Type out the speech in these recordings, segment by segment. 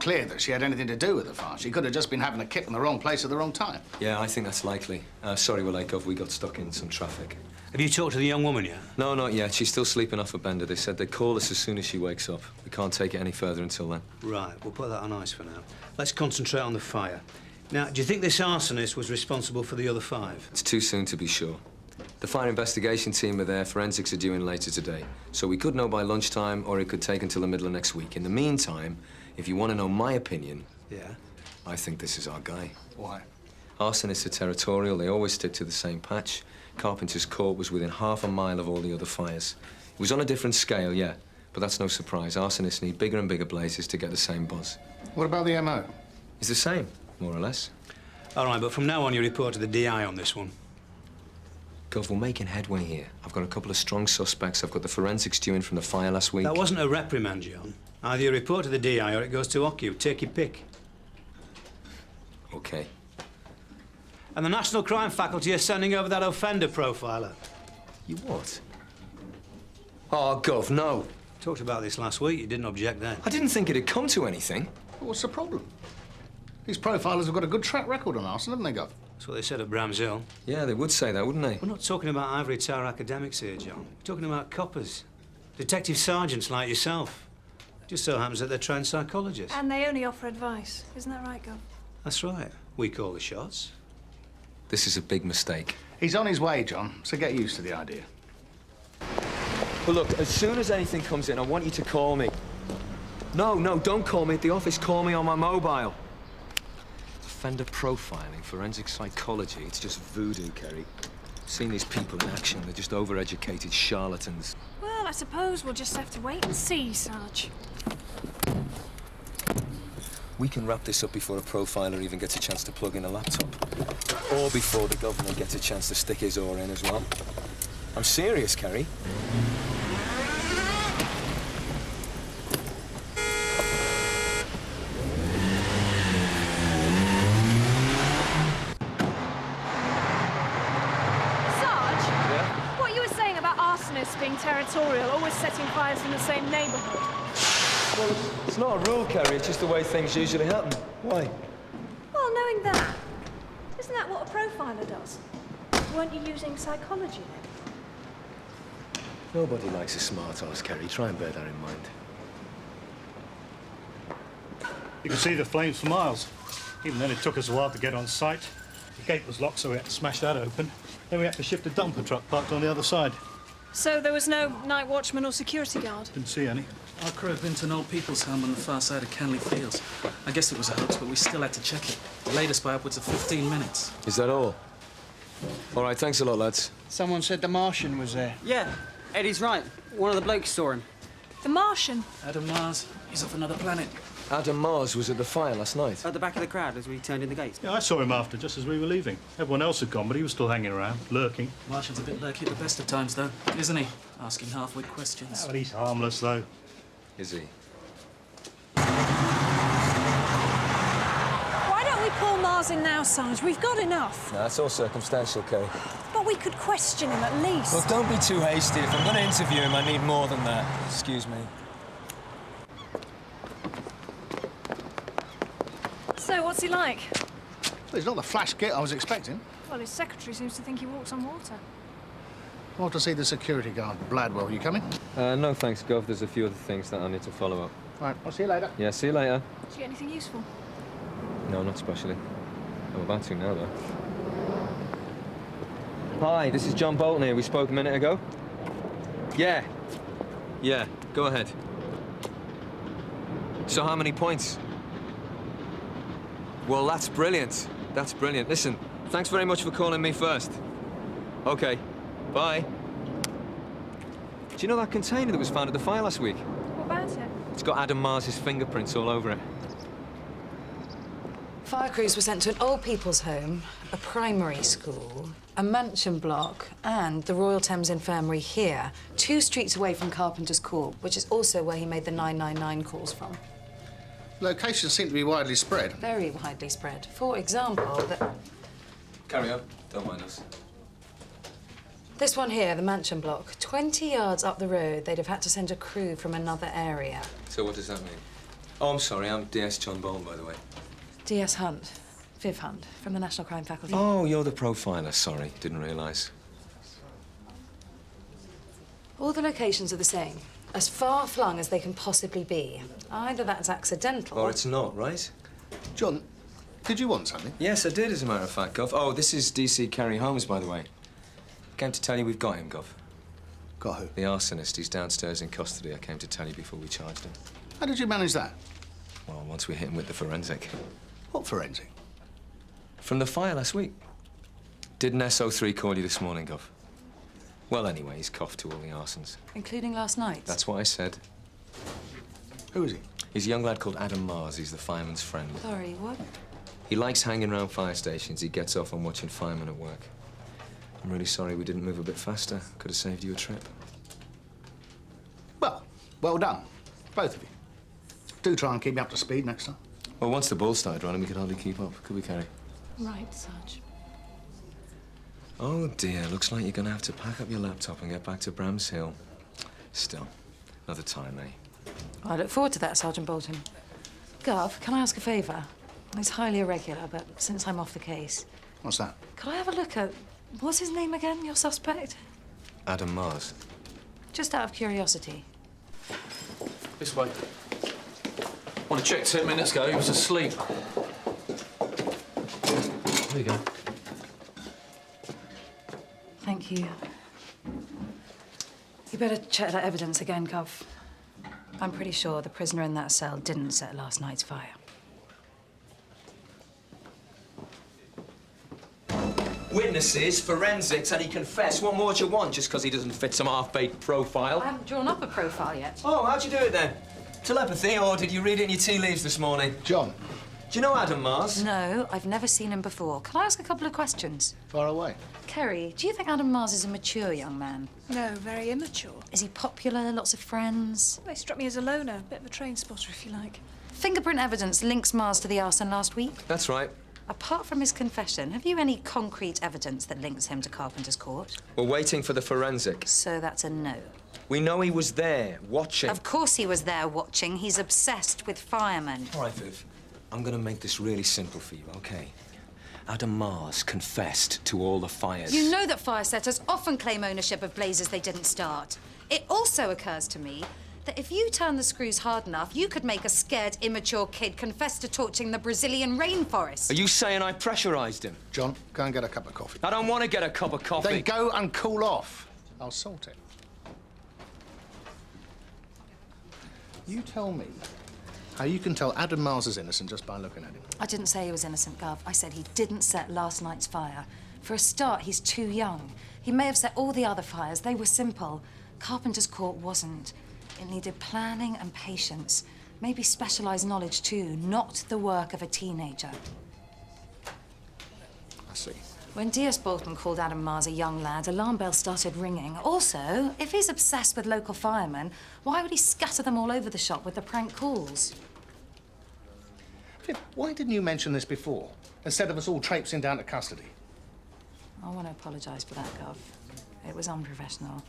not clear that she had anything to do with the fire. She could have just been having a kip in the wrong place at the wrong time. Yeah, I think that's likely. Sorry we're late, Gov. We got stuck in some traffic. Have you talked to the young woman yet? No, not yet. She's still sleeping off a bender. They said they'd call us as soon as she wakes up. We can't take it any further until then. Right, we'll put that on ice for now. Let's concentrate on the fire. Now, do you think this arsonist was responsible for the other 5? It's too soon to be sure. The fire investigation team are there. Forensics are due in later today. So we could know by lunchtime, or it could take until the middle of next week. In the meantime, if you want to know my opinion... Yeah? I think this is our guy. Why? Arsonists are territorial. They always stick to the same patch. Carpenter's Court was within half a mile of all the other fires. It was on a different scale, yeah, but that's no surprise. Arsonists need bigger and bigger blazes to get the same buzz. What about the MO? It's the same, more or less. All right, but from now on, you report to the D.I on this one. Gov, we're making headway here. I've got a couple of strong suspects. I've got the forensics due in from the fire last week. That wasn't a reprimand, John. Either you report to the D.I or it goes to OCU. Take your pick. OK. And the National Crime Faculty are sending over that offender profiler. You what? Oh, Gov, no. Talked about this last week. You didn't object then. I didn't think it'd come to anything. What's the problem? These profilers have got a good track record on arson, haven't they, Gov? That's what they said at Bram's Hill. Yeah, they would say that, wouldn't they? We're not talking about ivory tower academics here, John. We're talking about coppers. Detective sergeants like yourself. Just so happens that they're trained psychologists. And they only offer advice. Isn't that right, Gov? That's right. We call the shots. This is a big mistake. He's on his way, John, so get used to the idea. Well, look, as soon as anything comes in, I want you to call me. No, don't call me at the office. Call me on my mobile. Offender profiling, forensic psychology. It's just voodoo, Kerry. I've seen these people in action. They're just overeducated charlatans. Well, I suppose we'll just have to wait and see, Sarge. We can wrap this up before a profiler even gets a chance to plug in a laptop. Or before the governor gets a chance to stick his oar in as well. I'm serious, Kerry. Being territorial, always setting fires in the same neighborhood. Well, it's not a rule, Kerry. It's just the way things usually happen. Why? Well, knowing that, isn't that what a profiler does? Weren't you using psychology then? Nobody likes a smart ass, Kerry. Try and bear that in mind. You can see the flames for miles. Even then, it took us a while to get on site. The gate was locked, so we had to smash that open. Then we had to shift a dumper truck parked on the other side. So there was no night watchman or security guard? Didn't see any. Our crew had been to an old people's home on the far side of Canley Fields. I guess it was a hoax, but we still had to check it. Delayed us by upwards of 15 minutes. Is that all? All right, thanks a lot, lads. Someone said the Martian was there. Yeah, Eddie's right. One of the blokes saw him. The Martian? Adam Mars, he's off another planet. Adam Mars was at the fire last night. At the back of the crowd as we turned in the gates. Yeah, I saw him after, just as we were leaving. Everyone else had gone, but he was still hanging around, lurking. Martian's a bit lurky at the best of times, though, isn't he? Asking half-wit questions. Yeah, but he's harmless, though. Is he? Why don't we pull Mars in now, Sarge? We've got enough. No, that's all circumstantial, Kerry. But we could question him at least. Well, don't be too hasty. If I'm going to interview him, I need more than that. Excuse me. So, what's he like? Well, he's not the flash git I was expecting. Well, his secretary seems to think he walks on water. I want to see the security guard. Bladwell, you coming? No, thanks, Gov. There's a few other things that I need to follow up. Right, I'll see you later. Yeah, see you later. Did you get anything useful? No, not especially. I'm about to now, though. Hi, this is John Boulton here. We spoke a minute ago. Yeah. Yeah, go ahead. So how many points? Well, that's brilliant. That's brilliant. Listen, thanks very much for calling me first. OK, bye. Do you know that container that was found at the fire last week? What about it? It's got Adam Mars's fingerprints all over it. Fire crews were sent to an old people's home, a primary school, a mansion block, and the Royal Thames Infirmary here, 2 streets away from Carpenter's Court, which is also where he made the 999 calls from. Locations seem to be widely spread. Very widely spread. For example, Carry on. Don't mind us. this one here, the mansion block, 20 yards up the road, they'd have had to send a crew from another area. So what does that mean? Oh, I'm sorry. I'm D.S. John Boulton, by the way. D.S. Hunt. Viv Hunt, from the National Crime Faculty. Oh, you're the profiler. Sorry, didn't realise. All the locations are the same. As far-flung as they can possibly be. Either that's accidental... Or it's not, right? John, did you want something? Yes, I did, as a matter of fact, Gov. Oh, this is D.C. Kerry Holmes, by the way. Came to tell you we've got him, Gov. Got who? The arsonist. He's downstairs in custody. I came to tell you before we charged him. How did you manage that? Well, once we hit him with the forensic. What forensic? From the fire last week. Didn't SO3 call you this morning, Gov? Well, anyway, he's coughed to all the arsons. Including last night? That's what I said. Who is he? He's a young lad called Adam Mars. He's the fireman's friend. Sorry, what? He likes hanging around fire stations. He gets off on watching firemen at work. I'm really sorry we didn't move a bit faster. Could have saved you a trip. Well done. Both of you. Do try and keep me up to speed next time. Well, once the ball started running, we could hardly keep up, could we, Kerry? Right, Sarge. Oh, dear. Looks like you're going to have to pack up your laptop and get back to Bram's Hill. Still, another time, eh? Well, I look forward to that, Sergeant Boulton. Gov, can I ask a favour? It's highly irregular, but since I'm off the case... What's that? Could I have a look at... What's his name again, your suspect? Adam Mars. Just out of curiosity. This way. Want to check 10 minutes ago, he was asleep. There you go. Thank you. You better check that evidence again, Gov. I'm pretty sure the prisoner in that cell didn't set last night's fire. Witnesses, forensics, and he confessed. What more do you want, just because he doesn't fit some half-baked profile? I haven't drawn up a profile yet. Oh, how'd you do it, then? Telepathy, or did you read it in your tea leaves this morning? John. Do you know Adam Mars? No, I've never seen him before. Can I ask a couple of questions? Far away. Kerry, do you think Adam Mars is a mature young man? No, very immature. Is he popular, lots of friends? They struck me as a loner, a bit of a train spotter, if you like. Fingerprint evidence links Mars to the arson last week. That's right. Apart from his confession, have you any concrete evidence that links him to Carpenter's Court? We're waiting for the forensic. So that's a no. We know he was there, watching. Of course he was there watching. He's obsessed with firemen. All right, Viv. I'm gonna make this really simple for you, okay? Adam Mars confessed to all the fires. You know that fire setters often claim ownership of blazes they didn't start. It also occurs to me that if you turn the screws hard enough, you could make a scared, immature kid confess to torching the Brazilian rainforest. Are you saying I pressurized him? John, go and get a cup of coffee. I don't want to get a cup of coffee. Then go and cool off. I'll sort it. You tell me how you can tell Adam Mars is innocent just by looking at him. I didn't say he was innocent, Gov. I said he didn't set last night's fire. For a start, he's too young. He may have set all the other fires. They were simple. Carpenter's Court wasn't. It needed planning and patience. Maybe specialized knowledge, too, not the work of a teenager. I see. When D.S. Boulton called Adam Mars a young lad, alarm bells started ringing. Also, if he's obsessed with local firemen, why would he scatter them all over the shop with the prank calls? Viv, why didn't you mention this before, instead of us all traipsing down to custody? I want to apologise for that, Gov. It was unprofessional.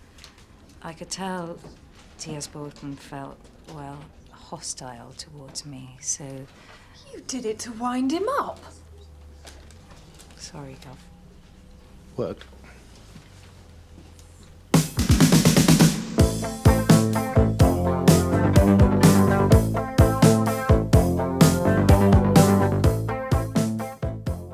I could tell D.S. Boulton felt, well, hostile towards me, so... You did it to wind him up. Sorry, Gov. Worked.